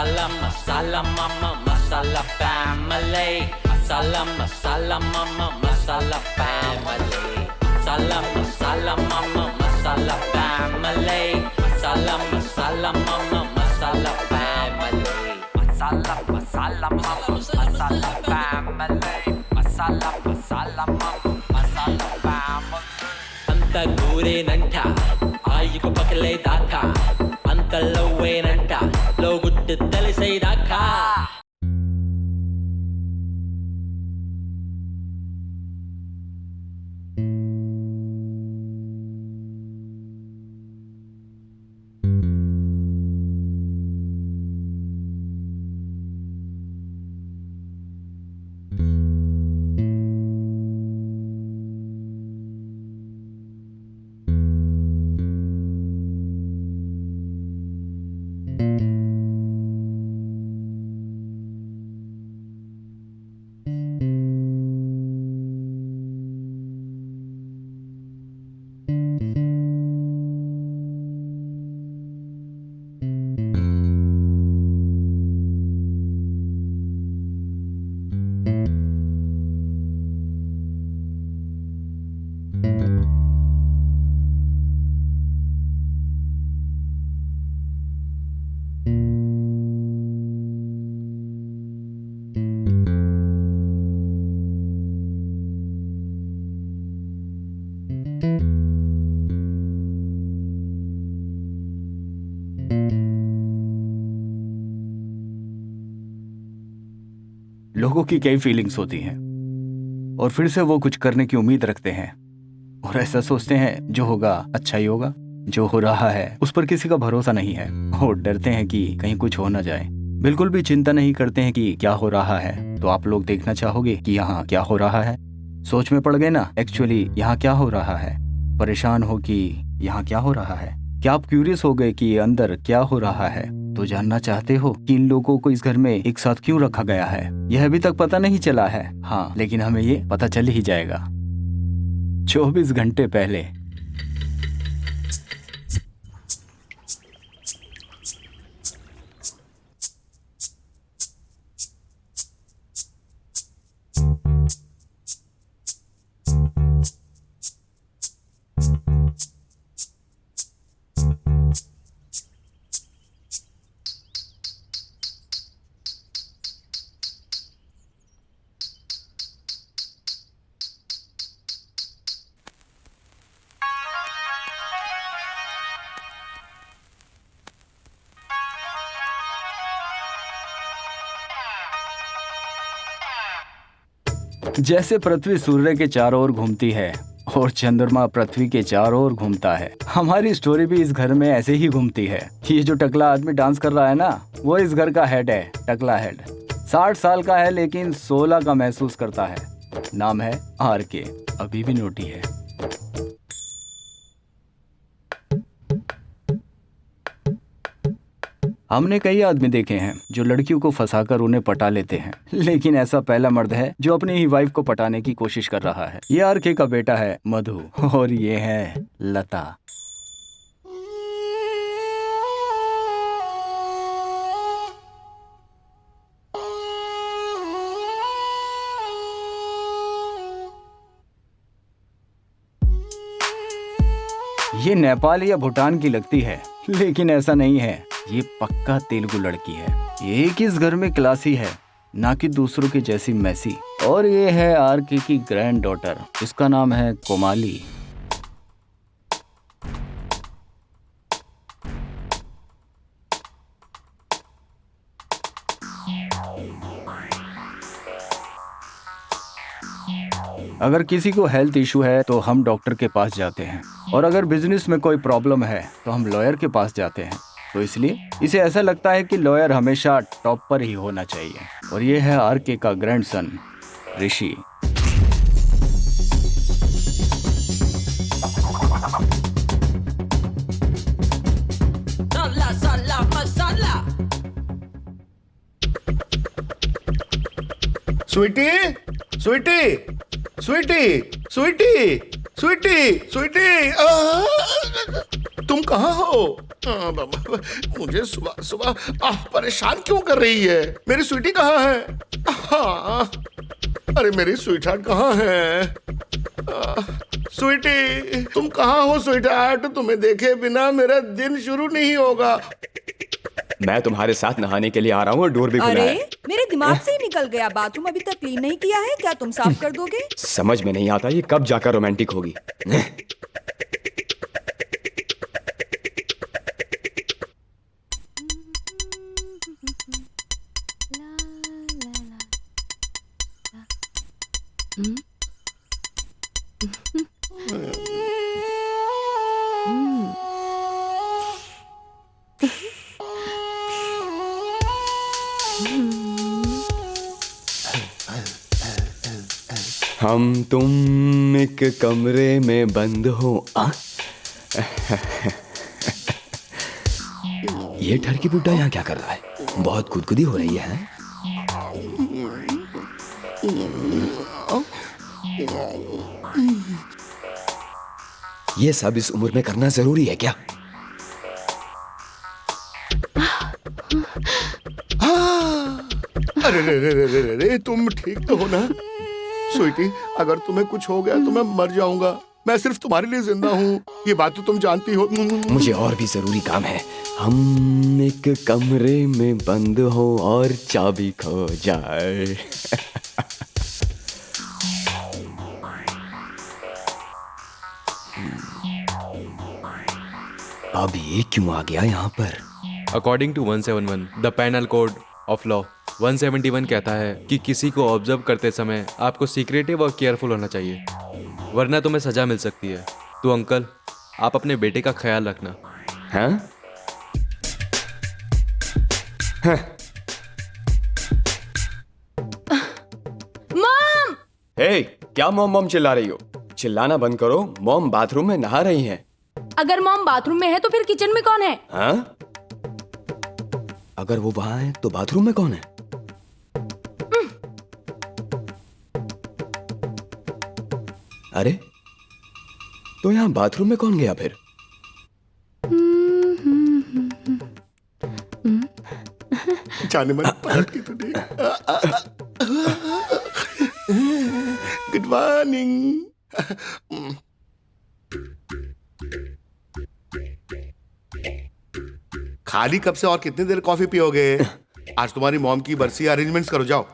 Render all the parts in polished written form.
Masala, masala, mama, masala family. Masala, masala, mama, masala family. Masala, masala, mama, masala family. Masala, masala, mama, masala family. Masala, masala, mama, masala family. Masala, masala, mama, masala family. Anta goorinanta, ayuku pakale daka. Anta lowenanta, loguttu talisai daka. लोगों की कई feelings होती हैं और फिर से वो कुछ करने की उम्मीद रखते हैं और ऐसा सोचते हैं जो होगा अच्छा ही होगा। जो हो रहा है उस पर किसी का भरोसा नहीं है और डरते हैं कि कहीं कुछ हो ना जाए। बिल्कुल भी चिंता नहीं करते हैं कि क्या हो रहा है। तो आप लोग देखना चाहोगे कि यहाँ क्या हो रहा है? सोच में पड़ गए ना एक्चुअली यहाँ क्या हो रहा है? परेशान हो कि यहाँ क्या हो रहा है? क्या आप क्यूरियस हो गए कि अंदर क्या हो रहा है? तो जानना चाहते हो कि इन लोगों को इस घर में एक साथ क्यों रखा गया है? यह अभी तक पता नहीं चला है। हाँ, लेकिन हमें ये पता चल ही जाएगा 24 घंटे पहले। जैसे पृथ्वी सूर्य के चारों ओर घूमती है और चंद्रमा पृथ्वी के चारों ओर घूमता है, हमारी स्टोरी भी इस घर में ऐसे ही घूमती है। ये जो टकला आदमी डांस कर रहा है ना, वो इस घर का हेड है। टकला हेड 60 साल का है लेकिन 16 का महसूस करता है। नाम है RK, अभी भी नोटी है। हमने कई आदमी देखे हैं जो लड़कियों को फंसाकर उन्हें पटा लेते हैं, लेकिन ऐसा पहला मर्द है जो अपनी ही वाइफ को पटाने की कोशिश कर रहा है। ये RK का बेटा है मधु और ये है लता। ये नेपाल या भूटान की लगती है, लेकिन ऐसा नहीं है। ये पक्का तेलुगु लड़की है। एक इस घर में क्लासी है, ना कि दूसरों की जैसी मैसी। और ये है RK की ग्रैंड डॉटर, इसका नाम है कोमाली। अगर किसी को हेल्थ इशू है तो हम डॉक्टर के पास जाते हैं, और अगर बिजनेस में कोई प्रॉब्लम है तो हम लॉयर के पास जाते हैं। तो इसलिए इसे ऐसा लगता है कि लॉयर हमेशा टॉप पर ही होना चाहिए। और ये है RK का ग्रैंडसन ऋषि। स्वीटी, स्वीटी, स्वीटी, स्वीटी, स्वीटी, स्वीटी, तुम कहाँ हो? बाबा, मुझे सुबह सुबह परेशान क्यों कर रही है? मेरी स्वीटी कहाँ है? हाँ, अरे मेरी स्वीटहार्ट कहाँ है? स्वीटी, तुम कहाँ हो स्वीटहार्ट? तुम्हें देखे बिना मेरा दिन शुरू नहीं होगा। मैं तुम्हारे साथ नहाने के लिए आ रहा हूँ और डोर भी खुला अरे है। मेरे दिमाग से ही निकल गया, बाथरूम अभी तक क्लीन नहीं किया है क्या? तुम साफ कर दोगे? समझ में नहीं आता ये कब जाकर रोमांटिक होगी। हम तुम एक कमरे में बंद हो। ये ठरकी बुड्ढा यहाँ क्या कर रहा है? बहुत गुदगुदी हो रही है। ये सब इस उम्र में करना जरूरी है क्या? अरे रे रे रे रे रे रे, तुम ठीक तो हो ना? स्वीटी, अगर तुम्हें कुछ हो गया तो मैं मर जाऊंगा। मैं सिर्फ तुम्हारे लिए जिंदा हूँ, ये बात तो तुम जानती हो। मुझे और भी जरूरी काम है। हम एक कमरे में बंद हो और चाबी खो जाए। अब ये क्यों आ गया यहाँ पर? According to 171 the penal code of law 171 कहता है कि किसी को ऑब्जर्व करते समय आपको सीक्रेटिव और केयरफुल होना चाहिए, वरना तुम्हें सजा मिल सकती है। तो अंकल, आप अपने बेटे का ख्याल रखना। हाँ? मॉम! हे, क्या मॉम मॉम चिल्ला रही हो? चिल्लाना बंद करो। मॉम बाथरूम में नहा रही हैं। अगर मॉम बाथरूम में है तो फिर किचन में कौन है? हाँ? अगर वो वहां है तो बाथरूम में कौन है? अरे, तो यहाँ बाथरूम में कौन गया फिर? जाने मन पलट के तो देख। Good morning. खाली कप से और कितनी देर कॉफी पियोगे? आज तुम्हारी मॉम की बरसी, अरेंजमेंट्स करो, जाओ।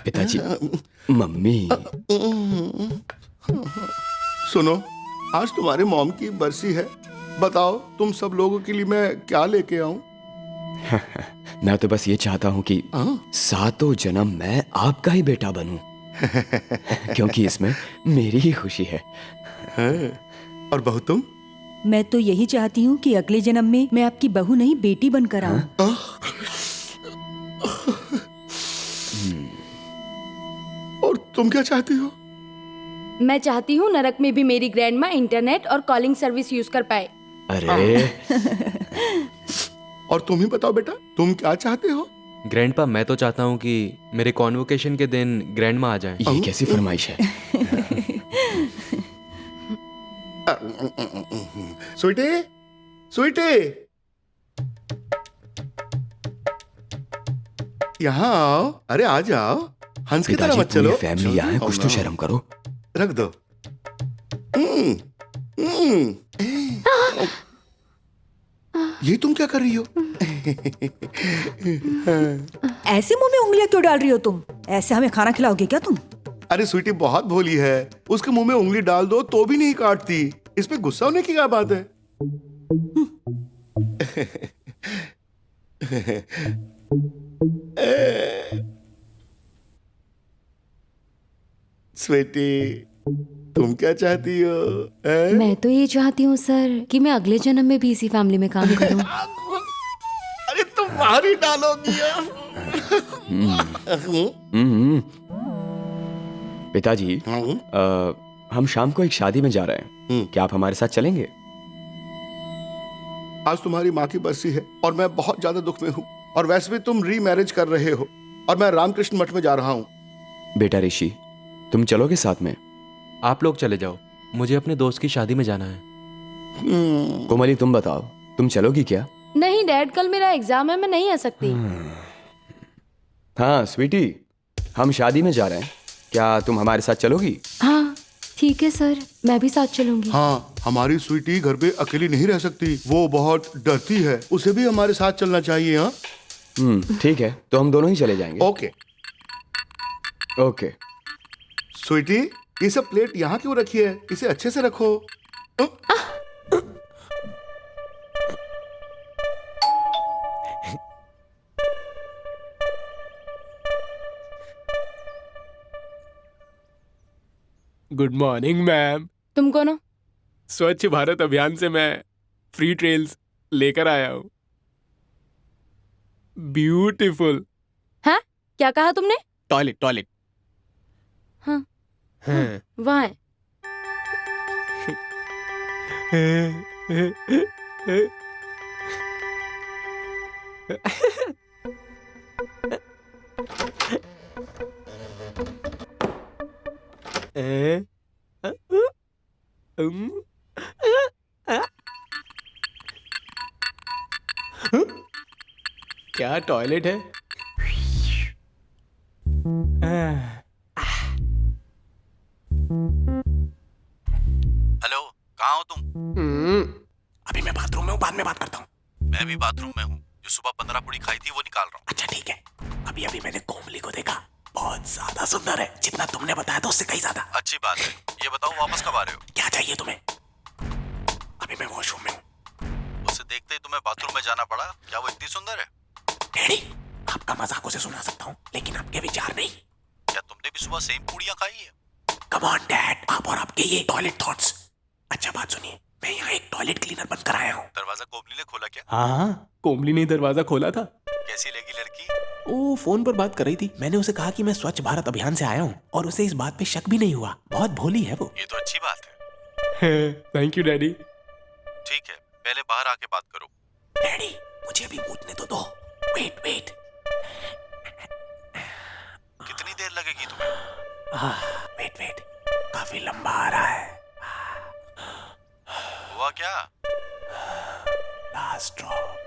पिताजी, मम्मी। सुनो, आज तुम्हारे मॉम की बरसी है। बताओ तुम सब लोगों के लिए मैं क्या लेके आऊं? मैं तो बस ये चाहता हूँ कि सातों जन्म मैं आपका ही बेटा बनूं। क्योंकि इसमें मेरी ही खुशी है। और बहू तुम? मैं तो यही चाहती हूँ कि अगले जन्म में मैं आपकी बहू नहीं बेटी बनकर आऊं। और तुम क्या चाहती हो? मैं चाहती हूँ नरक में भी मेरी ग्रैंड माँ इंटरनेट और कॉलिंग सर्विस यूज कर पाए। अरे और तुम ही बताओ बेटा, तुम क्या चाहते हो? ग्रैंडपा, मैं तो चाहता हूँ कि मेरे कॉन्वोकेशन के दिन ग्रैंड माँ आ जाएं। ये कैसी फरमाइश है? स्वीटी, स्वीटी, यहाँ आओ। अरे आ जाओ, हंस की तरह पिताजी, मत चलो। पूरी फैमिली यहाँ है, कुछ तो शर्म करो। रख दो। ये तुम क्या कर रही हो? ऐसे मुंह में उंगलियां क्यों डाल रही हो तुम? ऐसे हमें खाना खिलाओगे क्या तुम? अरे स्वीटी बहुत भोली है, उसके मुंह में उंगली डाल दो तो भी नहीं काटती। इस पे गुस्सा होने की क्या बात है? स्वीटी, तुम क्या चाहती हो? मैं तो ये चाहती हूँ सर कि मैं अगले जन्म में भी इसी फैमिली में काम करूँ। अरे तुम बाहर ही डालोगी। पिताजी, हम शाम को एक शादी में जा रहे हैं, क्या आप हमारे साथ चलेंगे? आज तुम्हारी माँ की बरसी है और मैं बहुत ज्यादा दुख में हूँ। और वैसे भी तुम रीमैरिज कर रहे हो और मैं रामकृष्ण मठ में जा रहा हूँ। बेटा ऋषि, तुम चलोगे साथ में? आप लोग चले जाओ, मुझे अपने दोस्त की शादी में जाना है। कोमली, तुम बताओ, तुम चलोगी क्या? नहीं डैड, कल मेरा एग्जाम है, मैं नहीं आ सकती। हाँ स्वीटी, हम शादी में जा रहे हैं, क्या तुम हमारे साथ चलोगी? हाँ ठीक है सर, मैं भी साथ चलूंगी। हाँ, हमारी स्वीटी घर पे अकेली नहीं रह सकती, वो बहुत डरती है, उसे भी हमारे साथ चलना चाहिए। हाँ ठीक है, तो हम दोनों ही चले जाएंगे। ओके। ओके। स्वीटी, ये सब प्लेट यहाँ क्यों रखी है? इसे अच्छे से रखो। Good morning ma'am. तुम कौन हो? स्वच्छ भारत अभियान से मैं फ्री ट्रेल्स लेकर आया हूँ। ब्यूटीफुल। हाँ, क्या कहा तुमने? Toilet toilet. हाँ, हाँ। वहाँ है। क्या टॉयलेट है? हेलो, कहाँ हो तुम? अभी मैं बाथरूम में हूँ, बाद में बात करता हूँ। मैं भी बाथरूम में हूँ। जो सुबह 15 पूड़ी खाई थी वो निकाल रहा हूँ। अच्छा ठीक है। अभी अभी मैंने कोमली को देखा, बहुत ज्यादा सुंदर है, जितना तुमने बताया था उससे कहीं ज्यादा। अच्छी बात है। ये बताओ वापस कब आ रहे हो? क्या चाहिए तुम्हें? अभी मैं वॉशरूम में हूँ। उसे देखते ही तुम्हें बाथरूम में जाना पड़ा? क्या वो इतनी सुंदर है? डैडी, आपका मजाक उसे सुना सकता हूँ, लेकिन आपके विचार नहीं। क्या तुमने भी सुबह सेम पूड़ियाँ खाई है? कम ऑन डैड, आप और आपके ये टॉयलेट थॉट्स। अच्छा बात सुनिए, मैं यहाँ एक टॉयलेट क्लीनर बनकर आया हूँ। दरवाजा कोमली ने खोला क्या? हाँ, कोमली ने दरवाजा खोला था। कैसी लगी लड़की? वो फोन पर बात कर रही थी। मैंने उसे कहा कि मैं स्वच्छ भारत अभियान से आया हूँ और उसे इस बात पे शक भी नहीं हुआ। बहुत भोली है वो। ये तो अच्छी बात है। Thank you daddy. ठीक है, पहले बाहर आके बात करो। डैडी, मुझे अभी पूछने तो दो। Wait wait. कितनी देर लगेगी तुम्हें? वेट वेट, काफी लंबा आ रहा है। हुआ क्या? Last drop.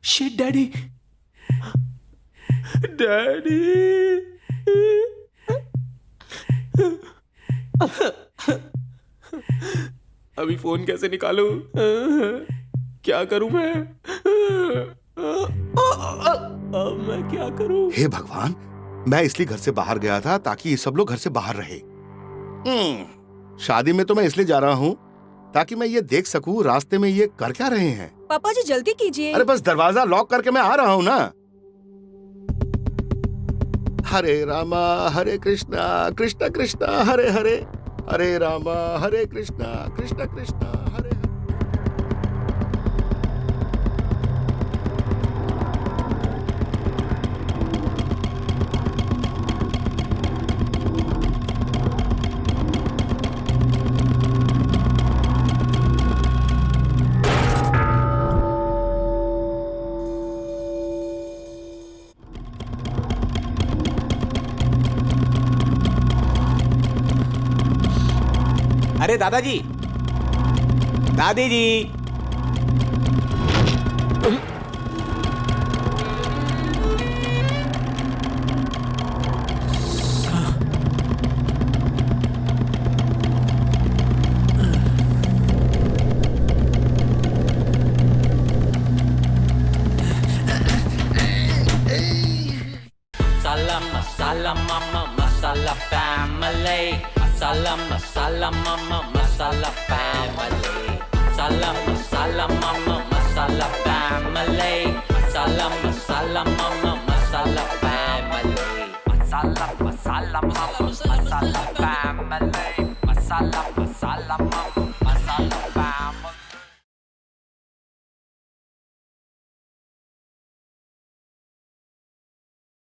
Shit daddy. Daddy. अभी फोन कैसे निकालूं? क्या करूं मैं? अब मैं क्या करूं? हे भगवान, मैं इसलिए घर से बाहर गया था ताकि ये सब लोग घर से बाहर रहे। शादी में तो मैं इसलिए जा रहा हूँ ताकि मैं ये देख सकूं रास्ते में ये कर क्या रहे हैं। पापा जी जल्दी कीजिए। अरे बस दरवाजा लॉक करके मैं आ रहा हूँ ना। हरे रामा हरे कृष्णा कृष्णा कृष्णा हरे हरे, हरे रामा हरे कृष्णा कृष्णा कृष्णा हरे हरे। अरे दादाजी, दादी जी। masala mama, masala family. Masala, masala mama, masala family. Masala, masala mama, masala family. Masala, masala mama, masala family. Masala, masala mama, masala family. Masala, masala